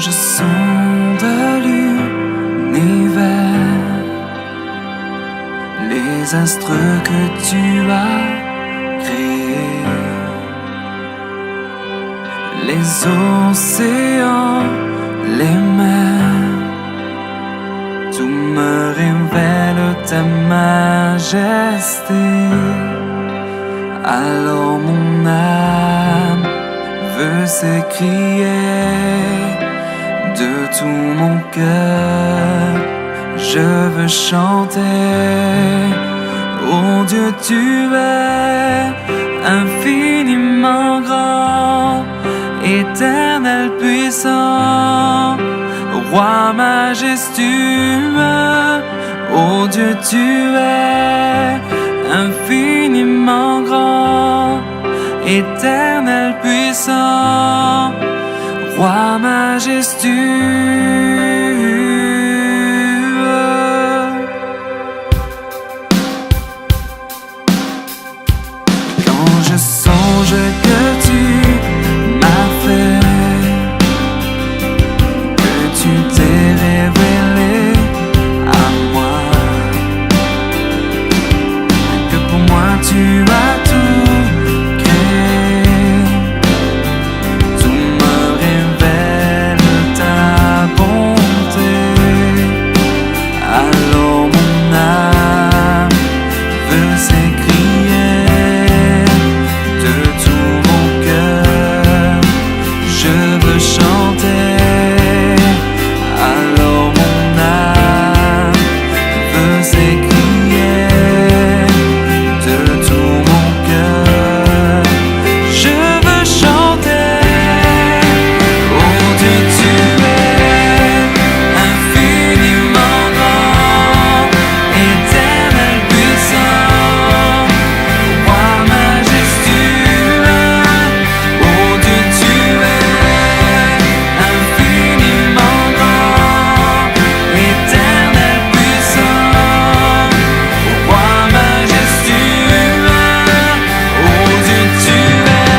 je sonde l'univers, les astres que tu as créés, les océans, les mers, tout me révèle ta majesté. Alors mon âme veut s'écrier de tout mon cœur. Je veux chanter, oh Dieu, tu es infiniment grand, éternel puissant, roi majestueux. Oh Dieu, tu es infiniment grand, éternel puissant, roi majestueux. Quand je songe que tu m'as fait, que tu t'es révélé à moi, que pour moi tu as tout créé, tout me révèle ta bonté. Alors mon âme veut s'écrier de tout mon cœur. Je veux chanter. Alors mon âme veut s'écrier de tout mon cœur. Je veux chanter. Oh Dieu, tu es infiniment grand, éternel puissant, roi majestueux. Oh Dieu, tu es infiniment grand, éternel puissant, roi majestueux. Oh Dieu, tu es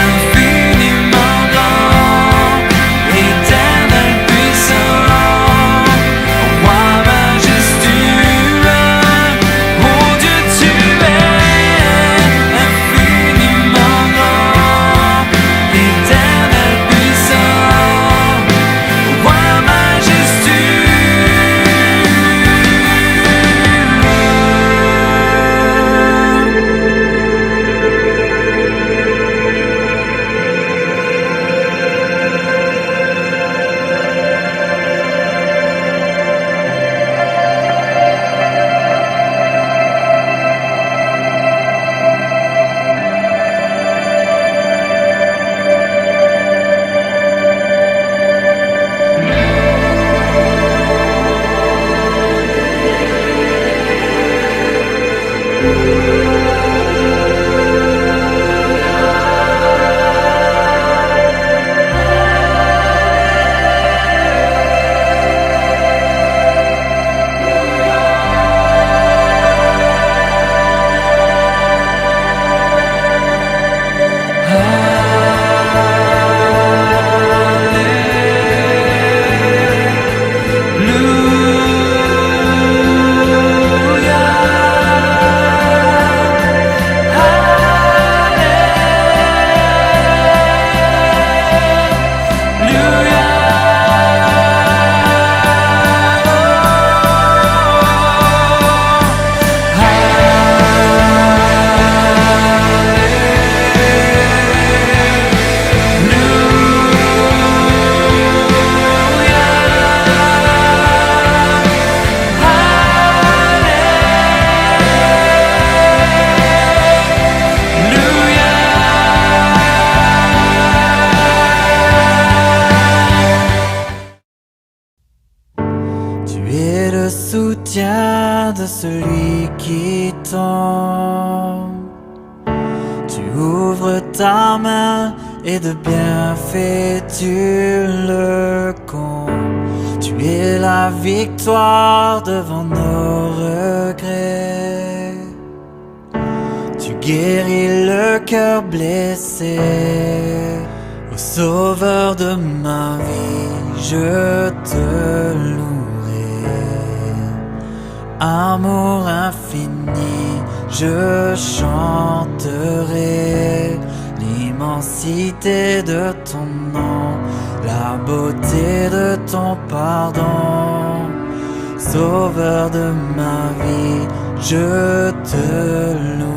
infiniment grand, éternel puissant, roi majestueux. Oh Dieu, tu es infiniment grand, éternel puissant, roi Tu es le soutien de celui qui tombe. Tu ouvres ta main et de bienfaits tu le combles. Tu es la victoire devant nos regrets. Tu guéris le cœur blessé. Ô Sauveur de ma vie, je te louerai. Amour infini, je chanterai l'immensité de ton nom, la beauté de ton pardon. Sauveur de ma vie, je te louerai.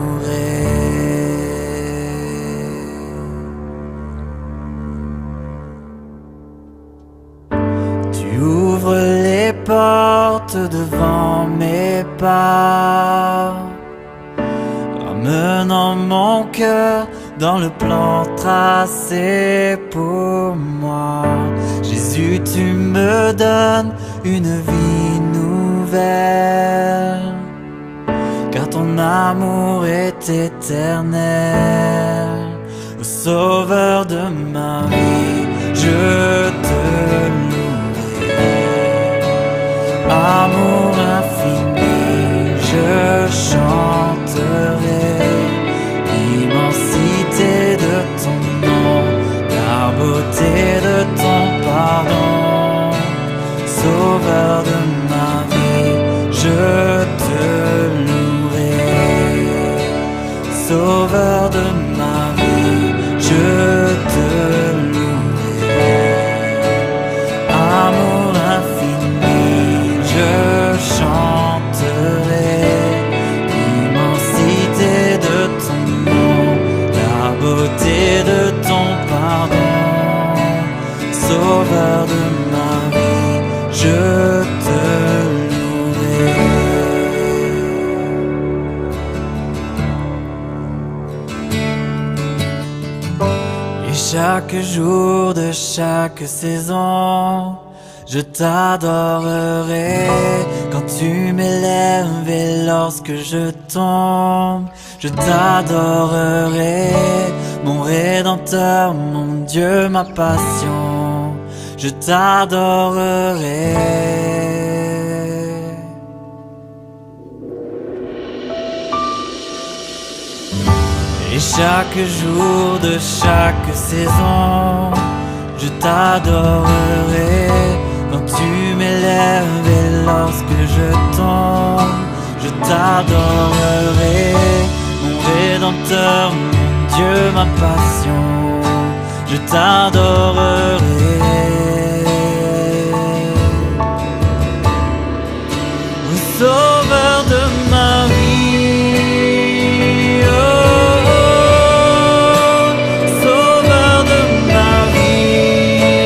Tu ouvres les portes devant mes pas, ramenant mon cœur dans le plan tracé pour moi. Jésus, tu me donnes une vie nouvelle, car ton amour est éternel. Ô Sauveur de ma vie, je te louerai. Amour infini, je chanterai l'immensité de ton nom, la beauté de ton pardon. Sauveur de ma vie, je te louerai. Sauveur de ma vie, je te louerai. Amour infini, je chanterai l'immensité de ton nom, la beauté de ton pardon. Sauveur de ma vie, je te louerai. Et chaque jour de chaque saison, je t'adorerai. Quand tu m'élèves et lorsque je tombe, je t'adorerai. Mon Rédempteur, mon Dieu, ma passion, je t'adorerai. Et chaque jour de chaque saison, je t'adorerai. Quand tu m'élèves et lorsque je tombe, je t'adorerai. Mon Rédempteur, mon Dieu, ma passion, je t'adorerai. Ô Sauveur de ma vie, oh, oh, Sauveur de ma vie,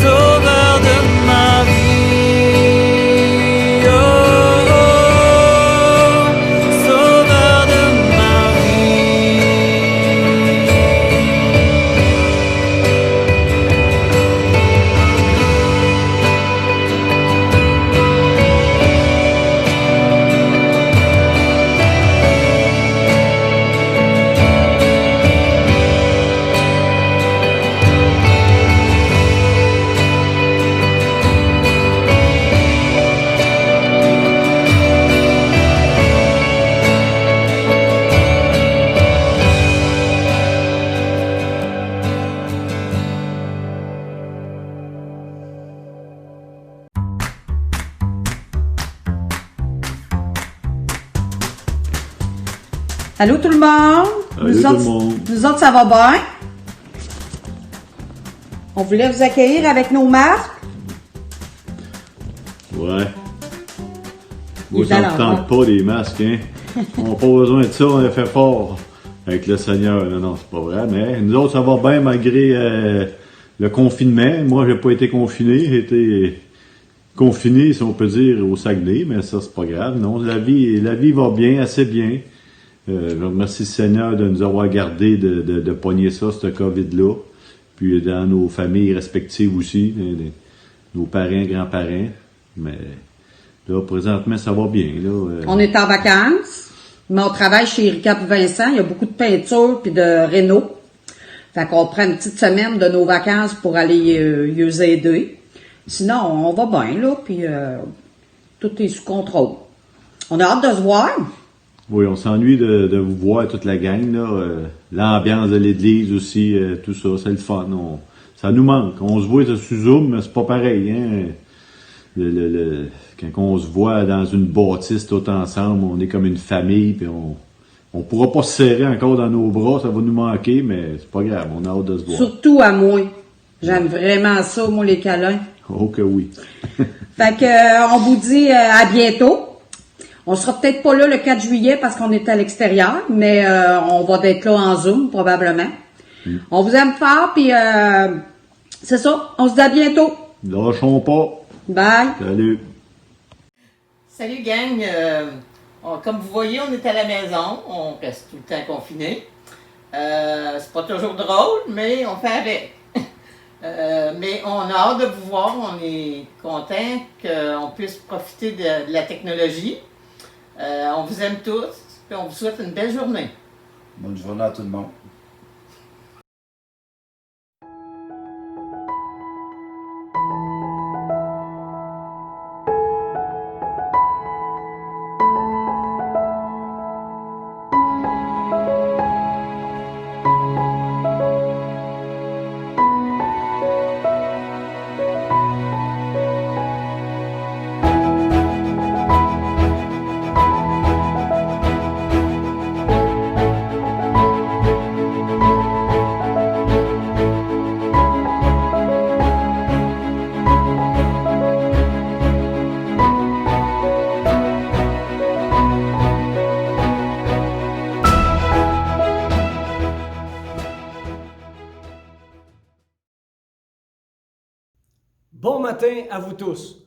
Sauveur de ma vie, oh, oh, Sauveur de ma Allô tout le monde? Allô tout le monde. Nous autres, ça va bien? On voulait vous accueillir avec nos masques. Ouais. Moi, Il ça est me à tente pas les masques, hein. On n'a pas besoin de ça, on a fait fort avec le Seigneur. Non, c'est pas vrai, mais nous autres, ça va bien malgré le confinement. Moi, j'ai pas été confiné, j'ai été confiné, si on peut dire, au Saguenay, mais ça, c'est pas grave. Non, la vie va bien, assez bien. Je remercie le Seigneur de nous avoir gardé de pogner ça, ce COVID-là. Puis dans nos familles respectives aussi, nos parents, grands-parents. Mais là, présentement, ça va bien. Là, On est en vacances, mais on travaille chez Ricap Vincent. Il y a beaucoup de peinture puis de réno. Fait qu'on prend une petite semaine de nos vacances pour aller les aider. Sinon, on va bien, là, puis tout est sous contrôle. On a hâte de se voir. Oui, on s'ennuie de vous voir toute la gang, là. L'ambiance de l'église aussi, tout ça, c'est le fun. Ça nous manque. On se voit sur Zoom, mais c'est pas pareil, hein. Quand on se voit dans une bâtisse tout ensemble, on est comme une famille, puis on pourra pas se serrer encore dans nos bras, ça va nous manquer, mais c'est pas grave, on a hâte de se voir. Surtout à moi. J'aime vraiment ça, moi, les câlins. Oh que oui. Fait que, on vous dit à bientôt. On sera peut-être pas là le 4 juillet parce qu'on est à l'extérieur, mais on va être là en Zoom, probablement. On vous aime fort, puis c'est ça. On se dit à bientôt. Lâchons pas. Bye. Salut. Salut gang, comme vous voyez, on est à la maison, on reste tout le temps confiné. C'est pas toujours drôle, mais on fait avec. Mais on a hâte de vous voir, on est content qu'on puisse profiter de la technologie. On vous aime tous, et on vous souhaite une belle journée. Bonne journée à tout le monde. Bon matin à vous tous.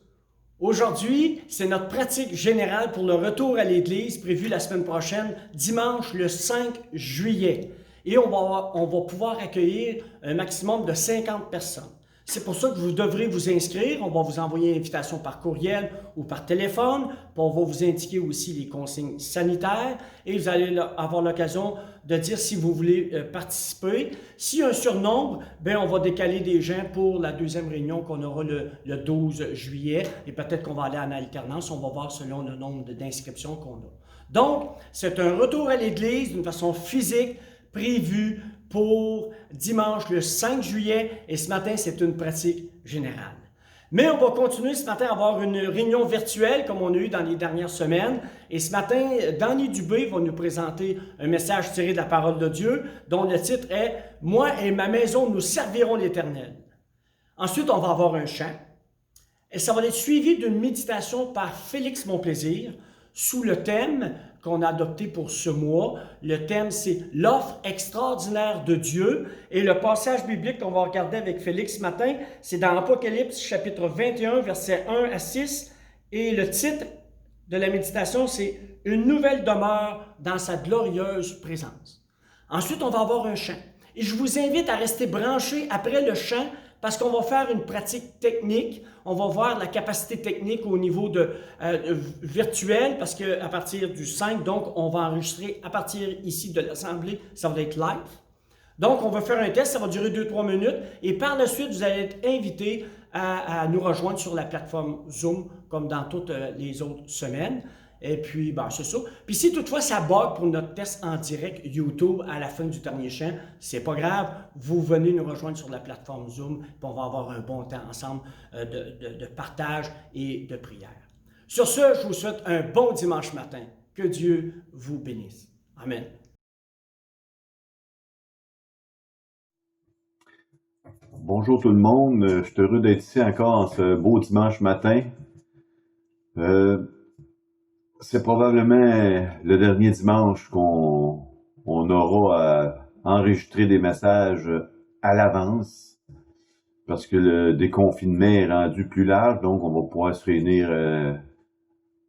Aujourd'hui, c'est notre pratique générale pour le retour à l'église prévu la semaine prochaine, dimanche le 5 juillet. Et on va pouvoir accueillir un maximum de 50 personnes. C'est pour ça que vous devrez vous inscrire. On va vous envoyer une invitation par courriel ou par téléphone. Puis on va vous indiquer aussi les consignes sanitaires et vous allez avoir l'occasion de dire si vous voulez participer. S'il y a un surnombre, ben on va décaler des gens pour la deuxième réunion qu'on aura le 12 juillet et peut-être qu'on va aller en alternance. On va voir selon le nombre d'inscriptions qu'on a. Donc, c'est un retour à l'église d'une façon physique prévu pour dimanche le 5 juillet et ce matin, c'est une pratique générale. Mais on va continuer ce matin à avoir une réunion virtuelle comme on a eu dans les dernières semaines. Et ce matin, Danny Dubé va nous présenter un message tiré de la parole de Dieu dont le titre est « Moi et ma maison, nous servirons l'Éternel ». Ensuite, on va avoir un chant et ça va être suivi d'une méditation par Félix Monplaisir sous le thème qu'on a adopté pour ce mois. Le thème, c'est l'offre extraordinaire de Dieu. Et le passage biblique qu'on va regarder avec Félix ce matin, c'est dans Apocalypse chapitre 21, versets 1 à 6. Et le titre de la méditation, c'est « Une nouvelle demeure dans sa glorieuse présence ». Ensuite, on va avoir un chant. Et je vous invite à rester branchés après le chant parce qu'on va faire une pratique technique. On va voir la capacité technique au niveau virtuel parce qu'à partir du 5, donc, on va enregistrer à partir ici de l'Assemblée, ça va être live. Donc, on va faire un test, ça va durer 2-3 minutes et par la suite, vous allez être invités à nous rejoindre sur la plateforme Zoom comme dans toutes les autres semaines. Et puis, ben, c'est ça. Puis si toutefois ça bug pour notre test en direct YouTube à la fin du dernier chant, c'est pas grave. Vous venez nous rejoindre sur la plateforme Zoom, puis on va avoir un bon temps ensemble de partage et de prière. Sur ce, je vous souhaite un bon dimanche matin. Que Dieu vous bénisse. Amen. Bonjour tout le monde, je suis heureux d'être ici encore en ce beau dimanche matin. C'est probablement le dernier dimanche qu'on aura à enregistrer des messages à l'avance parce que le déconfinement est rendu plus large, donc on va pouvoir se réunir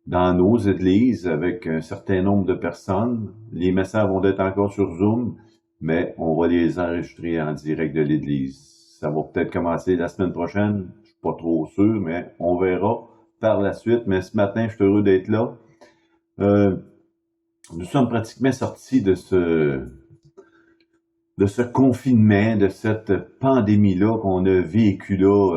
dans nos églises avec un certain nombre de personnes. Les messages vont être encore sur Zoom, mais on va les enregistrer en direct de l'église. Ça va peut-être commencer la semaine prochaine, je suis pas trop sûr, mais on verra par la suite. Mais ce matin, je suis heureux d'être là. Nous sommes pratiquement sortis de ce confinement, de cette pandémie-là qu'on a vécue là,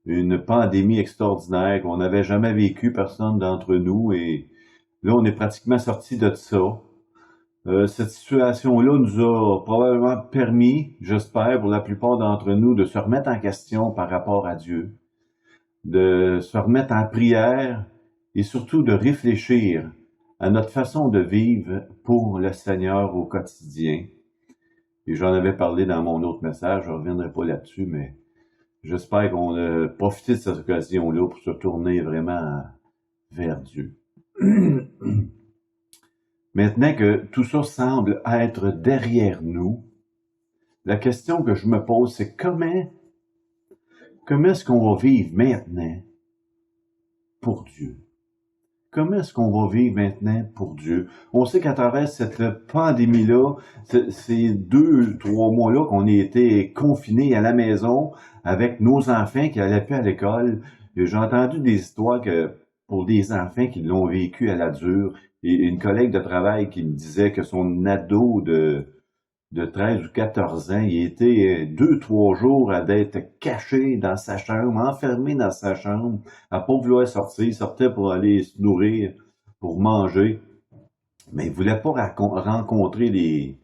une pandémie extraordinaire qu'on n'avait jamais vécue, personne d'entre nous, et Là, on est pratiquement sorti de ça. Cette situation-là nous a probablement permis, j'espère, pour la plupart d'entre nous, de se remettre en question par rapport à Dieu, de se remettre en prière et surtout de réfléchir à notre façon de vivre pour le Seigneur au quotidien. Et j'en avais parlé dans mon autre message, je ne reviendrai pas là-dessus, mais j'espère qu'on a profité de cette occasion-là pour se tourner vraiment vers Dieu. Maintenant que tout ça semble être derrière nous, la question que je me pose, c'est comment est-ce qu'on va vivre maintenant pour Dieu? Comment est-ce qu'on va vivre maintenant pour Dieu? On sait qu'à travers cette pandémie-là, ces 2-3 mois-là qu'on a été confinés à la maison avec nos enfants qui n'allaient plus à l'école, j'ai entendu des histoires que pour des enfants qui l'ont vécu à la dure, et une collègue de travail qui me disait que son ado de 13 ou 14 ans, il était 2-3 jours à d'être caché dans sa chambre, enfermé dans sa chambre, à pas vouloir sortir. Il sortait pour aller se nourrir, pour manger. Mais il voulait pas rencontrer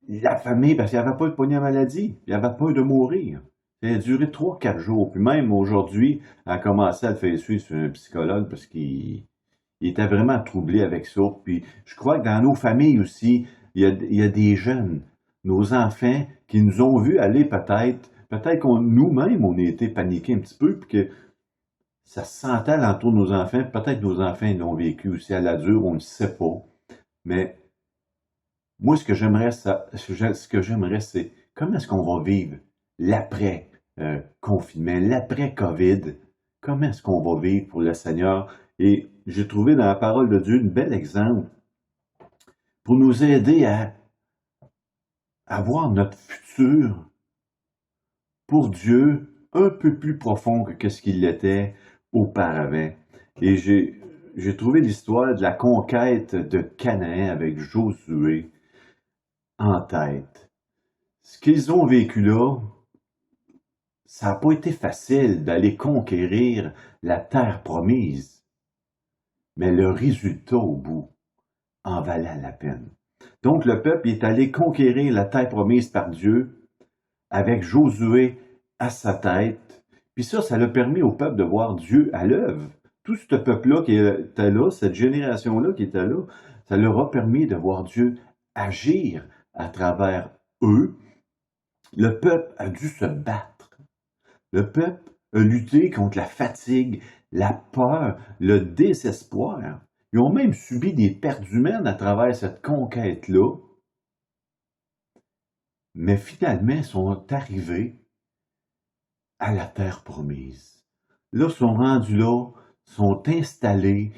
la famille parce qu'il n'y avait pas de poignée à maladie. Il n'y avait pas de mourir. Ça a duré 3-4 jours. Puis même aujourd'hui, elle a commencé à le faire suivre sur un psychologue parce qu'il était vraiment troublé avec ça. Puis je crois que dans nos familles aussi, il y a des jeunes, nos enfants, qui nous ont vus aller peut-être qu'on nous-mêmes, on a été paniqués un petit peu, puis que ça se sentait alentour de nos enfants. Peut-être nos enfants l'ont vécu aussi à la dure, on ne sait pas. Mais moi, ce que j'aimerais, c'est comment est-ce qu'on va vivre l'après-confinement, l'après-COVID? Comment est-ce qu'on va vivre pour le Seigneur? Et j'ai trouvé dans la parole de Dieu un bel exemple pour nous aider à voir notre futur pour Dieu un peu plus profond que ce qu'il l'était auparavant. Et j'ai trouvé l'histoire de la conquête de Canaan avec Josué en tête. Ce qu'ils ont vécu là, ça n'a pas été facile d'aller conquérir la terre promise, mais le résultat au bout en valait la peine. Donc le peuple est allé conquérir la terre promise par Dieu avec Josué à sa tête. Puis ça a permis au peuple de voir Dieu à l'œuvre. Tout ce peuple-là qui était là, cette génération-là qui était là, ça leur a permis de voir Dieu agir à travers eux. Le peuple a dû se battre. Le peuple a lutté contre la fatigue, la peur, le désespoir. Ils ont même subi des pertes humaines à travers cette conquête-là. Mais finalement, ils sont arrivés à la terre promise. Là, ils sont rendus là, sont installés,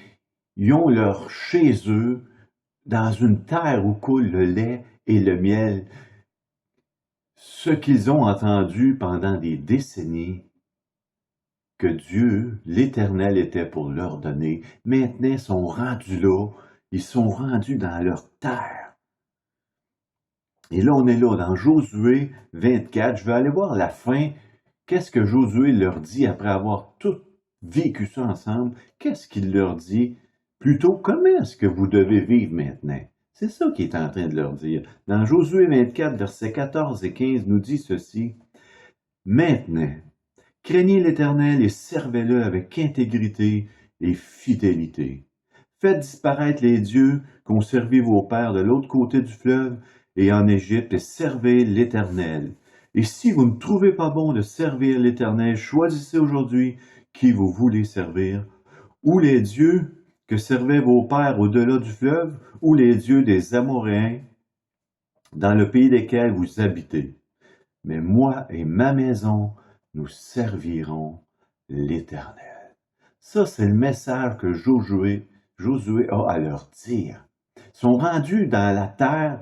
ils ont leur chez eux, dans une terre où coule le lait et le miel. Ce qu'ils ont entendu pendant des décennies, que Dieu, l'Éternel, était pour leur donner, maintenant sont rendus là, ils sont rendus dans leur terre. Et là, on est là, dans Josué 24, je vais aller voir la fin. Qu'est-ce que Josué leur dit après avoir tout vécu ça ensemble? Qu'est-ce qu'il leur dit? Plutôt, comment est-ce que vous devez vivre maintenant? C'est ça qu'il est en train de leur dire. Dans Josué 24, versets 14 et 15, nous dit ceci. Maintenant, craignez l'Éternel et servez-le avec intégrité et fidélité. Faites disparaître les dieux qu'ont servi vos pères de l'autre côté du fleuve et en Égypte et servez l'Éternel. Et si vous ne trouvez pas bon de servir l'Éternel, choisissez aujourd'hui qui vous voulez servir, ou les dieux que servaient vos pères au-delà du fleuve, ou les dieux des Amoréens dans le pays desquels vous habitez. Mais moi et ma maison, nous servirons l'Éternel. Ça, c'est le message que Josué a à leur dire. Ils sont rendus dans la terre,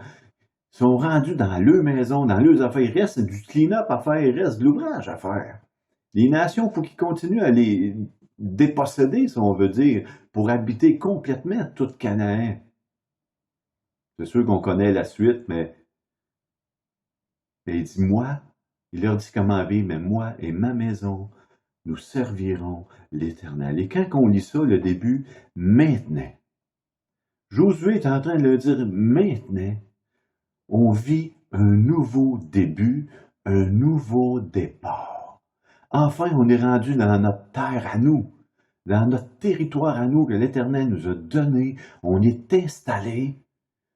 ils sont rendus dans leur maison, dans leurs affaires. Il reste du clean-up à faire, il reste de l'ouvrage à faire. Les nations, il faut qu'ils continuent à les déposséder, si on veut dire, pour habiter complètement toute Canaan. C'est sûr qu'on connaît la suite, mais il dit, moi, il leur dit comment vivre, mais moi et ma maison, nous servirons l'Éternel. Et quand on lit ça, le début, maintenant. Josué est en train de le dire maintenant. On vit un nouveau début, un nouveau départ. Enfin, on est rendu dans notre terre à nous, dans notre territoire à nous que l'Éternel nous a donné. On est installé.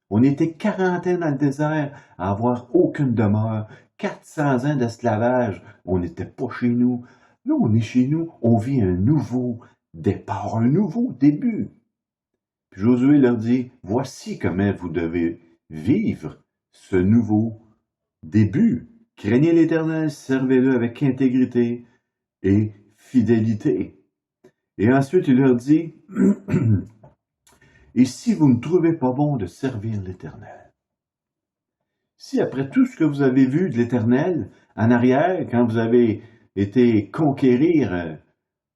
On était 40 ans dans le désert à avoir aucune demeure. 400 ans d'esclavage. On n'était pas chez nous. Là, on est chez nous. On vit un nouveau départ, un nouveau début. Puis Josué leur dit, voici comment vous devez vivre ce nouveau début. Craignez l'Éternel, servez-le avec intégrité et fidélité. Et ensuite, il leur dit, et si vous ne trouvez pas bon de servir l'Éternel, si après tout ce que vous avez vu de l'Éternel en arrière, quand vous avez été conquérir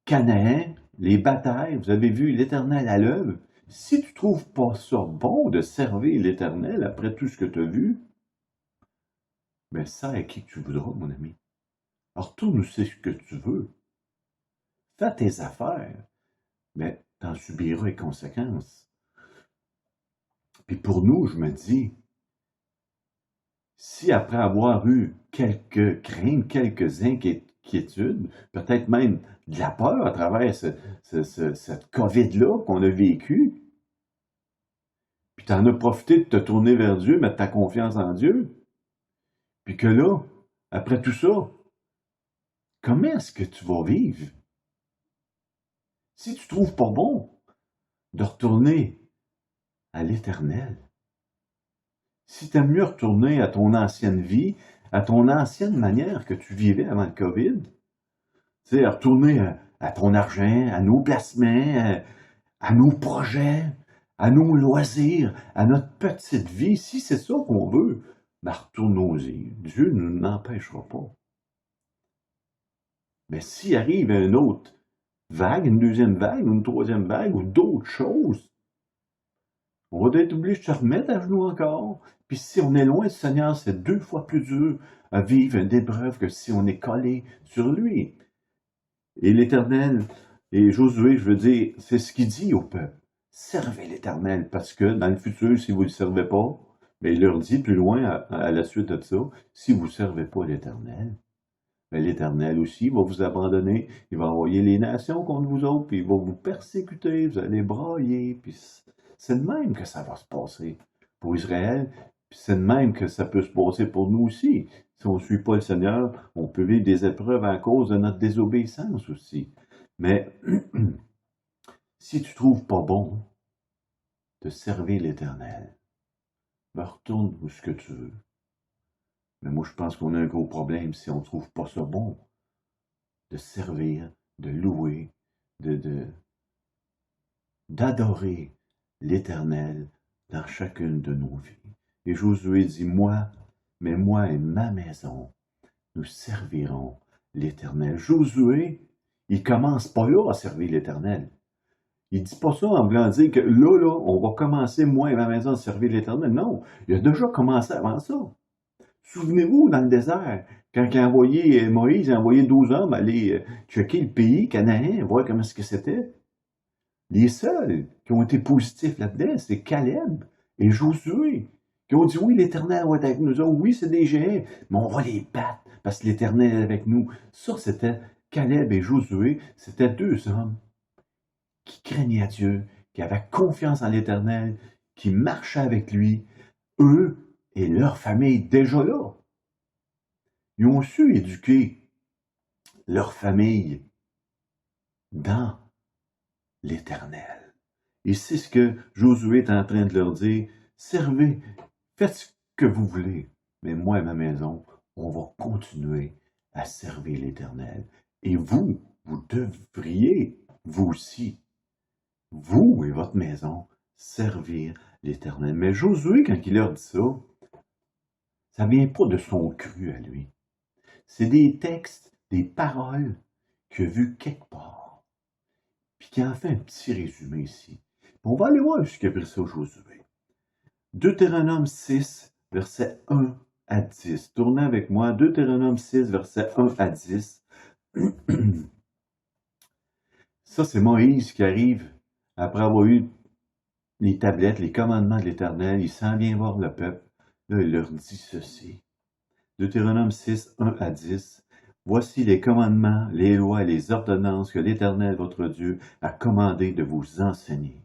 Canaan, les batailles, vous avez vu l'Éternel à l'œuvre, si tu trouves pas ça bon de servir l'Éternel après tout ce que tu as vu, mais ça à qui tu voudras, mon ami. Alors, retourne où c'est ce que tu veux. Fais tes affaires, mais t'en subiras les conséquences. Puis pour nous, je me dis, si après avoir eu quelques craintes, quelques inquiétudes, peut-être même de la peur à travers cette COVID-là qu'on a vécu, puis tu en as profité de te tourner vers Dieu, mettre ta confiance en Dieu, puis que là, après tout ça, comment est-ce que tu vas vivre? Si tu trouves pas bon de retourner à l'Éternel, si tu aimes mieux retourner à ton ancienne vie, à ton ancienne manière que tu vivais avant le COVID, tu sais, à retourner à ton argent, à nos placements, à nos projets, à nos loisirs, à notre petite vie, si c'est ça qu'on veut, ben retournons-y. Dieu ne nous n'empêchera pas. Mais s'il arrive une autre vague, une deuxième vague, une troisième vague, ou d'autres choses, on va être obligé de se remettre à genoux encore. Puis si on est loin du Seigneur, c'est 2 fois plus dur à vivre une épreuve que si on est collé sur lui. Et l'Éternel, et Josué, je veux dire, c'est ce qu'il dit au peuple. Servez l'Éternel, parce que dans le futur, si vous ne le servez pas, mais il leur dit plus loin, à la suite de ça, si vous ne servez pas l'Éternel, mais l'Éternel aussi va vous abandonner, il va envoyer les nations contre vous autres, puis il va vous persécuter, vous allez brailler, puis c'est de même que ça va se passer pour Israël, puis c'est de même que ça peut se passer pour nous aussi. Si on ne suit pas le Seigneur, on peut vivre des épreuves à cause de notre désobéissance aussi. Mais si tu ne trouves pas bon de servir l'Éternel, ben retourne où ce que tu veux. Mais moi, je pense qu'on a un gros problème si on ne trouve pas ça bon de servir, de louer, d'adorer l'Éternel dans chacune de nos vies. Et Josué dit, moi et ma maison, nous servirons l'Éternel. Josué, il commence pas là à servir l'Éternel. Il dit pas ça en voulant dire que là, on va commencer, moi et ma maison, à servir l'Éternel. Non, il a déjà commencé avant ça. Souvenez-vous, dans le désert, quand il a envoyé Moïse, il a envoyé 12 hommes aller checker le pays, Canaan, voir comment est-ce que c'était. Les seuls qui ont été positifs là-dedans, c'est Caleb et Josué, qui ont dit, oui, l'Éternel va être avec nous. Oui, c'est des géants, mais on va les battre parce que l'Éternel est avec nous. Ça, c'était Caleb et Josué. C'était 2 hommes qui craignaient à Dieu, qui avaient confiance en l'Éternel, qui marchaient avec lui. Eux et leur famille, déjà là, ils ont su éduquer leur famille dans l'Éternel. Et c'est ce que Josué est en train de leur dire. Servez, faites ce que vous voulez, mais moi et ma maison, on va continuer à servir l'Éternel. Et vous devriez, vous aussi, vous et votre maison, servir l'Éternel. Mais Josué, quand il leur dit ça, ça ne vient pas de son cru à lui. C'est des textes, des paroles qu'il a vues quelque part. Puis qui en fait un petit résumé ici. On va aller voir jusqu'à pris ça Josué. Deutéronome 6, versets 1 à 10. Tournez avec moi, Deutéronome 6, versets 1 à 10. Ça, c'est Moïse qui arrive après avoir eu les tablettes, les commandements de l'Éternel. Il s'en vient voir le peuple. Là, il leur dit ceci. Deutéronome 6, 1 à 10. Voici les commandements, les lois et les ordonnances que l'Éternel, votre Dieu, a commandé de vous enseigner,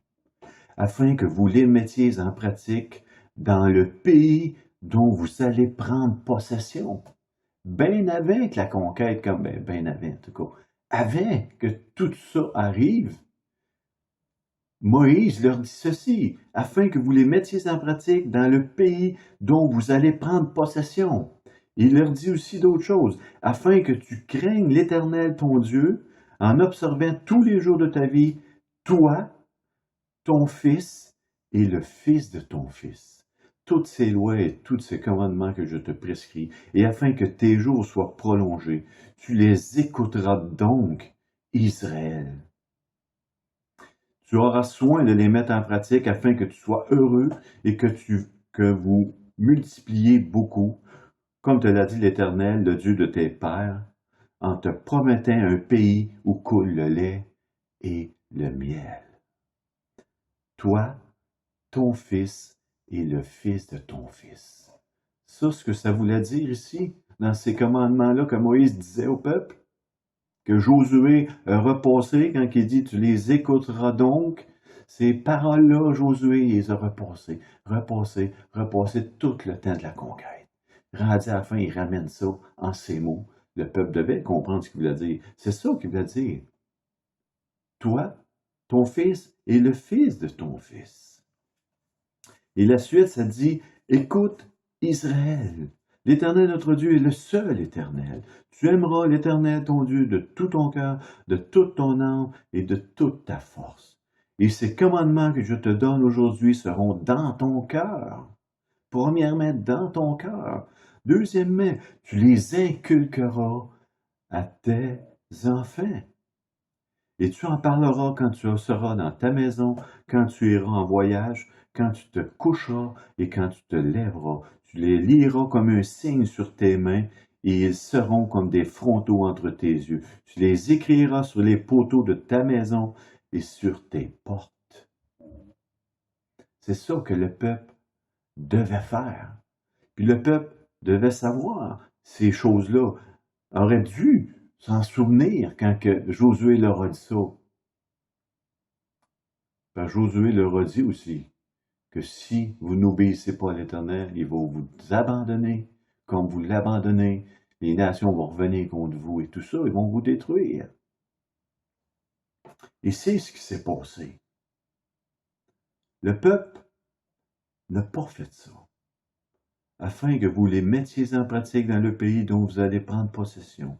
afin que vous les mettiez en pratique dans le pays dont vous allez prendre possession. Bien avant que la conquête, comme ben avant en tout cas, avant que tout ça arrive, Moïse leur dit ceci, afin que vous les mettiez en pratique dans le pays dont vous allez prendre possession. Il leur dit aussi d'autres choses, afin que tu craignes l'Éternel ton Dieu, en observant tous les jours de ta vie, toi, ton fils et le fils de ton fils, toutes ces lois et tous ces commandements que je te prescris, et afin que tes jours soient prolongés, tu les écouteras donc, Israël. Tu auras soin de les mettre en pratique afin que tu sois heureux et que vous multipliez beaucoup, comme te l'a dit l'Éternel, le Dieu de tes pères, en te promettant un pays où coule le lait et le miel. Toi, ton fils et le fils de ton fils. Ça, ce que ça voulait dire ici, dans ces commandements-là que Moïse disait au peuple, que Josué a repassé quand il dit « Tu les écouteras donc », ces paroles-là, Josué les a repassées tout le temps de la conquête. Rendu à la fin, il ramène ça en ces mots. Le peuple devait comprendre ce qu'il voulait dire. C'est ça qu'il voulait dire. Toi, ton fils et le fils de ton fils. Et la suite, ça dit « Écoute, Israël, l'Éternel notre Dieu est le seul Éternel. Tu aimeras l'Éternel ton Dieu de tout ton cœur, de toute ton âme et de toute ta force. Et ces commandements que je te donne aujourd'hui seront dans ton cœur. Premièrement, dans ton cœur. Deuxièmement, tu les inculqueras à tes enfants. Et tu en parleras quand tu seras dans ta maison, quand tu iras en voyage, quand tu te coucheras et quand tu te lèveras. Tu les liras comme un signe sur tes mains et ils seront comme des frontaux entre tes yeux. Tu les écriras sur les poteaux de ta maison et sur tes portes. C'est ça que le peuple devait faire. Puis le peuple devait savoir ces choses-là, aurait dû s'en souvenir quand que Josué leur a dit ça. Parce que Josué leur a dit aussi que si vous n'obéissez pas à l'Éternel, il va vous abandonner comme vous l'abandonnez. Les nations vont revenir contre vous et tout ça, ils vont vous détruire. Et c'est ce qui s'est passé. Le peuple n'a pas fait ça, afin que vous les mettiez en pratique dans le pays dont vous allez prendre possession,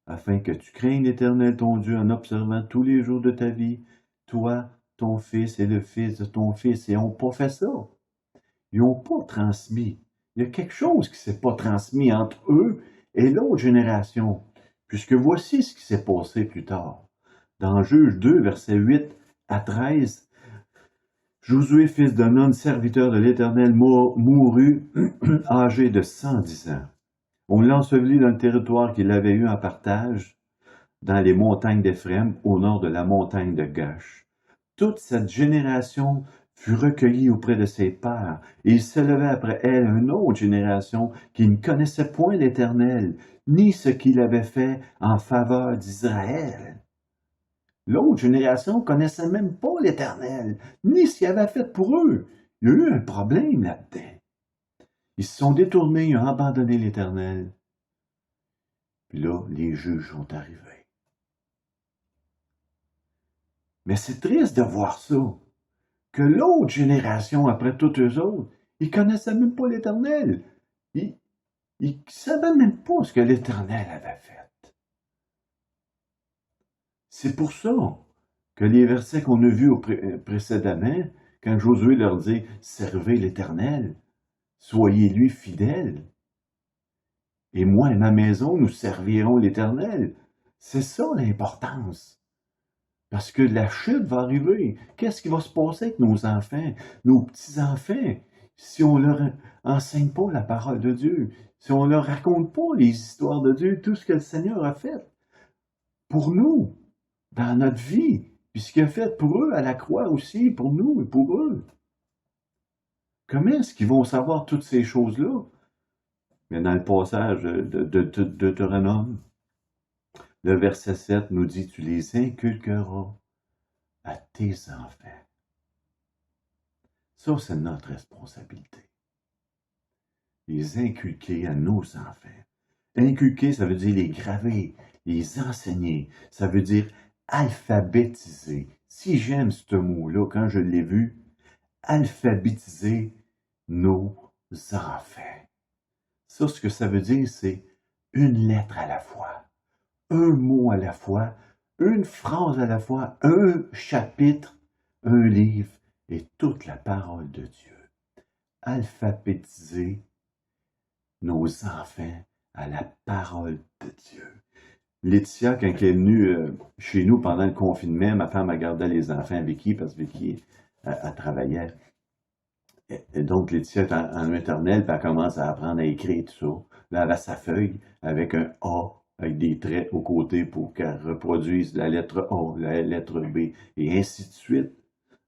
afin que tu craignes l'Éternel ton Dieu en observant tous les jours de ta vie, toi, ton fils et le fils de ton fils. Et ils n'ont pas fait ça. Ils n'ont pas transmis. Il y a quelque chose qui ne s'est pas transmis entre eux et l'autre génération, puisque voici ce qui s'est passé plus tard. Dans Juge 2, versets 8 à 13, Josué, fils de Nun, serviteur de l'Éternel, mourut âgé de 110 ans. On l'ensevelit dans le territoire qu'il avait eu en partage, dans les montagnes d'Éphrem, au nord de la montagne de Gash. Toute cette génération fut recueillie auprès de ses pères, et il se levait après elle une autre génération qui ne connaissait point l'Éternel, ni ce qu'il avait fait en faveur d'Israël. L'autre génération ne connaissait même pas l'Éternel, ni ce qu'il avait fait pour eux. Il y a eu un problème là-dedans. Ils se sont détournés, ils ont abandonné l'Éternel. Puis là, les juges sont arrivés. Mais c'est triste de voir ça, que l'autre génération, après toutes eux autres, ils ne connaissaient même pas l'Éternel. Ils ne savaient même pas ce que l'Éternel avait fait. C'est pour ça que les versets qu'on a vus précédemment, quand Josué leur dit « Servez l'Éternel », soyez-lui fidèles. Et moi et ma maison, nous servirons l'Éternel. C'est ça l'importance. Parce que la chute va arriver. Qu'est-ce qui va se passer avec nos enfants, nos petits-enfants, si on leur enseigne pas la parole de Dieu, si on leur raconte pas les histoires de Dieu, tout ce que le Seigneur a fait pour nous, dans notre vie, puis ce qu'il a fait pour eux à la croix aussi, pour nous et pour eux. Comment est-ce qu'ils vont savoir toutes ces choses-là? Mais dans le passage de Deutéronome, le verset 7 nous dit, tu les inculqueras à tes enfants. Ça, c'est notre responsabilité. Les inculquer à nos enfants. Inculquer, ça veut dire les graver, les enseigner. Ça veut dire alphabétiser. Si j'aime ce mot-là, quand je l'ai vu, alphabétiser nos enfants. Ça, ce que ça veut dire, c'est une lettre à la fois, un mot à la fois, une phrase à la fois, un chapitre, un livre et toute la parole de Dieu. Alphabétiser nos enfants à la parole de Dieu. Laetitia, quand elle est venue chez nous pendant le confinement, ma femme a gardé les enfants à Vicky, parce que Vicky elle travaillait. Et donc, Laetitia est en maternelle, puis elle commence à apprendre à écrire tout ça. Là, elle a sa feuille avec un A, avec des traits aux côtés pour qu'elle reproduise la lettre A, la lettre B, et ainsi de suite.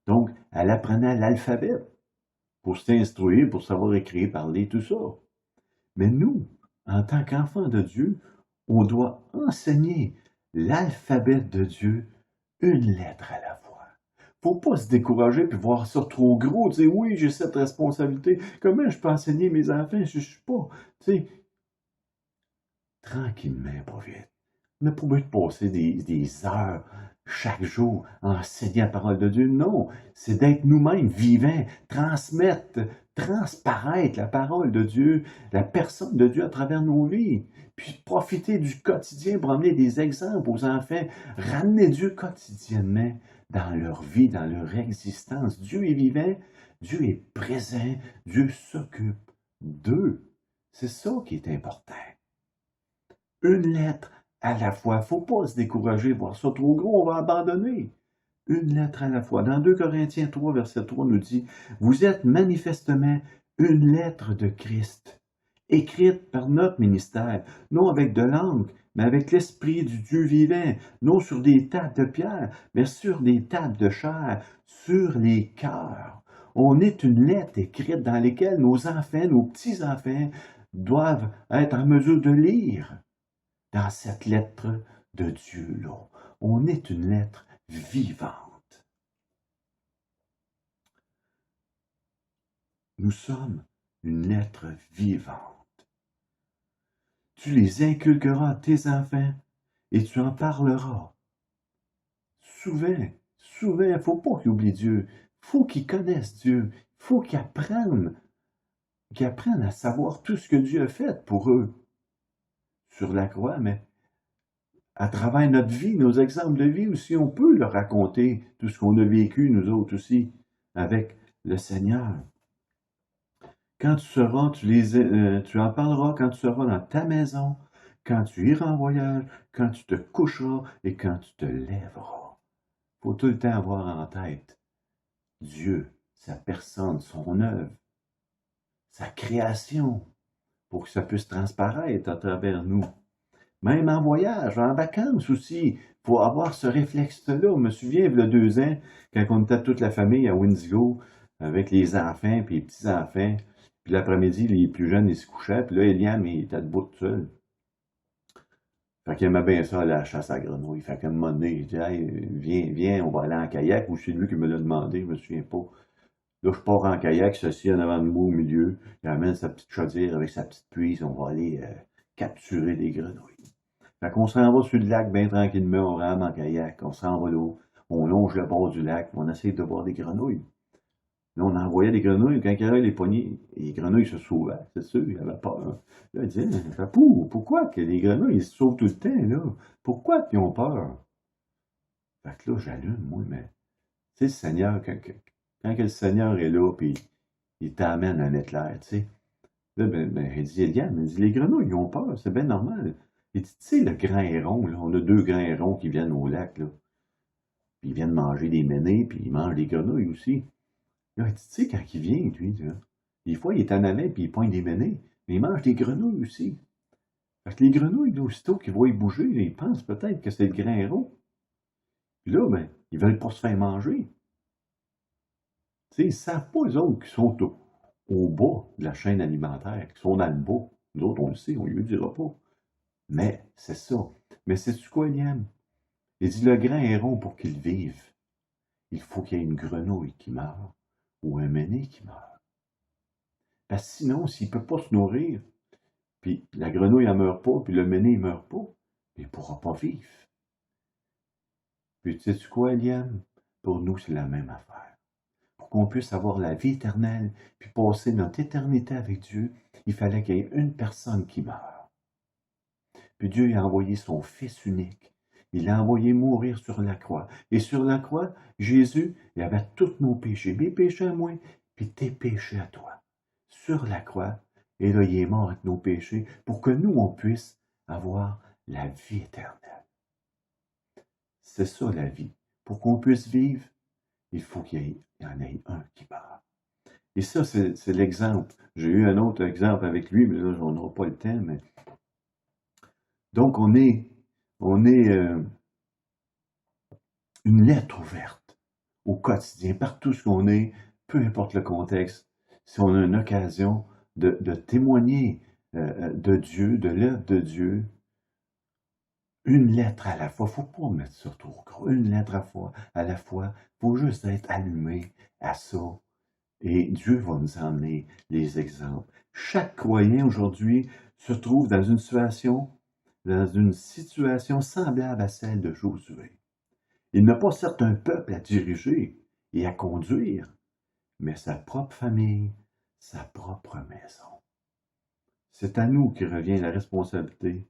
Donc, elle apprenait l'alphabet pour s'instruire, pour savoir écrire, parler, tout ça. Mais nous, en tant qu'enfants de Dieu, on doit enseigner l'alphabet de Dieu, une lettre à la fois. Faut pas se décourager puis voir ça trop gros, dire oui, j'ai cette responsabilité. Comment je peux enseigner mes enfants? Je suis pas, tu sais, tranquillement, pas vite. On n'a pas besoin de passer des heures chaque jour à enseigner la parole de Dieu. Non, c'est d'être nous-mêmes vivants, transmettre, transparaître la parole de Dieu, la personne de Dieu à travers nos vies. Puis profiter du quotidien pour amener des exemples aux enfants, ramener Dieu quotidiennement dans leur vie, dans leur existence. Dieu est vivant, Dieu est présent, Dieu s'occupe d'eux. C'est ça qui est important. Une lettre à la fois. Faut pas se décourager, voir ça trop gros, on va abandonner. Une lettre à la fois. Dans 2 Corinthiens 3, verset 3 nous dit, « Vous êtes manifestement une lettre de Christ, écrite par notre ministère, non avec de l'encre, mais avec l'Esprit du Dieu vivant, non sur des tables de pierre, mais sur des tables de chair, sur les cœurs. » On est une lettre écrite dans laquelle nos enfants, nos petits-enfants, doivent être en mesure de lire. Dans cette lettre de Dieu-là, on est une lettre vivante. Nous sommes une lettre vivante. Tu les inculqueras à tes enfants et tu en parleras. Souvent, il ne faut pas qu'ils oublient Dieu. Il faut qu'ils connaissent Dieu. Il faut qu'ils apprennent à savoir tout ce que Dieu a fait pour eux sur la croix, mais à travers notre vie, nos exemples de vie aussi, on peut leur raconter tout ce qu'on a vécu, nous autres aussi, avec le Seigneur. Quand tu seras, tu en parleras quand tu seras dans ta maison, quand tu iras en voyage, quand tu te coucheras et quand tu te lèveras. Il faut tout le temps avoir en tête Dieu, sa personne, son œuvre, sa création, pour que ça puisse transparaître à travers nous. Même en voyage, en vacances aussi, il faut avoir ce réflexe-là. Je me souviens, il y a 2 ans, quand on était toute la famille à Windigo, avec les enfants puis les petits-enfants, puis l'après-midi, les plus jeunes, ils se couchaient, puis là, Eliam, il était debout tout seul. Fait qu'il aimait bien ça, aller à la chasse à grenouilles. Fait qu'à un moment donné, il dit, hey, viens, on va aller en kayak, ou c'est lui qui me l'a demandé, je me souviens pas. Là, je pars en kayak, ceci en avant de moi au milieu, il amène sa petite chaudière avec sa petite puise, on va aller capturer des grenouilles. Fait qu'on s'en va sur le lac bien tranquillement, on rame en kayak, on s'en va là, on longe le bord du lac, on essaie de voir des grenouilles. Là, on envoyait des grenouilles, quand il y avait les poignées, les grenouilles se sauvaient, c'est sûr, il avait peur. Là, il disait, Papou, pourquoi que les grenouilles ils se sauvent tout le temps, là? Pourquoi ils ont peur? Fait que là, j'allume, moi, mais, tu sais, le Seigneur, quand le Seigneur est là, puis il t'amène un éclair, tu sais. Là, il dit, Eliam, les grenouilles, ils ont peur, c'est bien normal. Il dit, tu sais, le grand héron, là, on a 2 grands hérons qui viennent au lac, là. Puis ils viennent manger des ménés, puis ils mangent des grenouilles aussi. Là, il dit, tu sais, quand il vient, lui, là, des fois, il est en avant, puis il pointe des ménés, mais il mange des grenouilles aussi. Fait que les grenouilles, là, aussitôt qu'ils voient bouger, là, ils pensent peut-être que c'est le grand héron. Puis là, ben, ils veulent pas se faire manger. Tu sais, ils ne savent pas, eux autres, qui sont au bas de la chaîne alimentaire, qui sont dans le bas. Nous autres, on le sait, on ne lui dira pas. Mais c'est ça. Mais sais-tu quoi, Liam? Il dit, le grain est rond pour qu'il vive. Il faut qu'il y ait une grenouille qui meure ou un méné qui meurt. Parce que sinon, s'il ne peut pas se nourrir, puis la grenouille ne meurt pas, puis le méné ne meurt pas, il ne pourra pas vivre. Puis tu sais quoi, Liam? Pour nous, c'est la même affaire. Pour qu'on puisse avoir la vie éternelle, puis passer notre éternité avec Dieu, il fallait qu'il y ait une personne qui meure. Puis Dieu a envoyé son Fils unique. Il l'a envoyé mourir sur la croix. Et sur la croix, Jésus, il avait tous nos péchés. Mes péchés à moi, puis tes péchés à toi. Sur la croix, et là, il est mort avec nos péchés pour que nous, on puisse avoir la vie éternelle. C'est ça la vie. Pour qu'on puisse vivre, il faut qu'il y en ait un qui meurt. Et ça, c'est l'exemple. J'ai eu un autre exemple avec lui, mais là, on n'aura pas le temps. Mais... Donc, on est une lettre ouverte au quotidien, partout ce qu'on est, peu importe le contexte. Si on a une occasion de témoigner de Dieu, de l'œuvre de Dieu, une lettre à la fois. Il ne faut pas mettre ça trop gros. Une lettre à la fois. Il faut juste être allumé à ça. Et Dieu va nous emmener les exemples. Chaque croyant aujourd'hui se trouve dans une situation semblable à celle de Josué. Il n'a pas certes un peuple à diriger et à conduire, mais sa propre famille, sa propre maison. C'est à nous qui revient la responsabilité